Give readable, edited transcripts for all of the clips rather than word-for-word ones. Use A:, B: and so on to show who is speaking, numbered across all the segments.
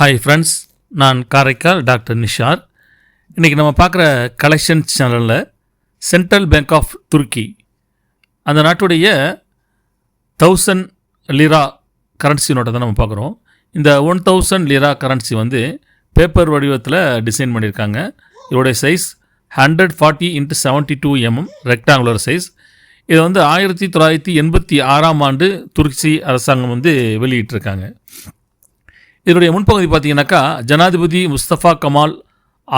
A: Hi friends, நான் Karaikal doctor Nishar. இன்றைக்கி நம்ம பார்க்குற கலெக்ஷன் சேனலில் சென்ட்ரல் பேங்க் ஆஃப் துருக்கி அந்த நாட்டுடைய 1000 லிரா கரன்சி நோட்டை தான் நம்ம பார்க்குறோம். இந்த 1000 லிரா கரன்சி வந்து பேப்பர் வடிவத்தில் டிசைன் பண்ணியிருக்காங்க. இதோடைய size 140x72 mm rectangular size. இதை வந்து 1986ஆம் ஆண்டு துருக்கி அரசாங்கம் வந்து வெளியிட்டிருக்காங்க. இதனுடைய முன்பகுதி பார்த்தீங்கன்னாக்கா ஜனாதிபதி முஸ்தபா கமால்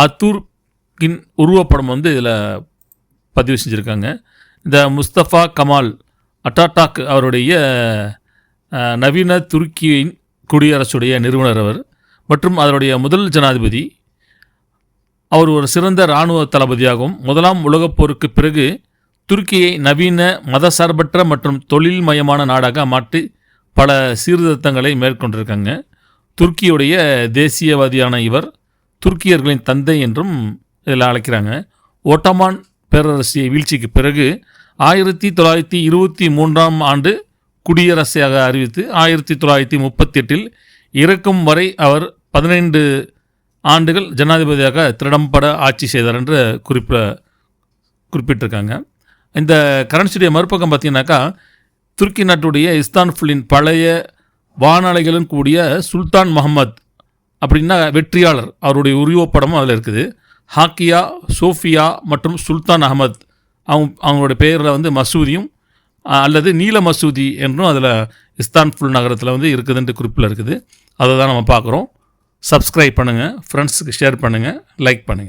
A: ஆத்தூர்கின் உருவப்படம் வந்து இதில் பதிவு செஞ்சுருக்காங்க. இந்த முஸ்தபா கமால் அட்டாடாக் அவருடைய நவீன துருக்கியின் குடியரசுடைய நிறுவனர் அவர் மற்றும் அதனுடைய முதல் ஜனாதிபதி. அவர் ஒரு சிறந்த இராணுவ தளபதியாகவும் முதலாம் உலகப் போருக்கு பிறகு துருக்கியை நவீன மதசார்பற்ற மற்றும் தொழில்மயமான நாடாக மாற்றி பல சீர்திருத்தங்களை மேற்கொண்டிருக்காங்க. துருக்கியுடைய தேசியவாதியான இவர் துருக்கியர்களின் தந்தை என்றும் இதில் அழைக்கிறாங்க. ஓட்டமான் பேரரசிய வீழ்ச்சிக்கு பிறகு 1923ஆம் ஆண்டு குடியரசாக அறிவித்து 1938இல் இறக்கும் வரை அவர் 15 ஆண்டுகள் ஜனாதிபதியாக திறம்பட ஆட்சி செய்தார் என்று குறிப்பிட்டிருக்காங்க. இந்த கரன்சியுடைய மறுபக்கம் பார்த்தீங்கன்னாக்கா துருக்கி நாட்டுடைய இஸ்தான்புல்லின் பழைய வானலைகளும் கூடிய சுல்தான் முகமது அப்படின்னா வெற்றியாளர் அவருடைய உருவப்படமும் அதில் இருக்குது. ஹாக்கியா, சோஃபியா மற்றும் சுல்தான் அகமது அவங்களுடைய பெயரில் வந்து மசூதியும் அல்லது நீல மசூதி என்றும் அதில் இஸ்தான்புல் நகரத்தில் வந்து இருக்குதுன்ற குறிப்பில் இருக்குது. அதை தான் நம்ம பார்க்குறோம். சப்ஸ்கிரைப் பண்ணுங்கள், ஃப்ரெண்ட்ஸுக்கு ஷேர் பண்ணுங்கள், லைக் பண்ணுங்கள்.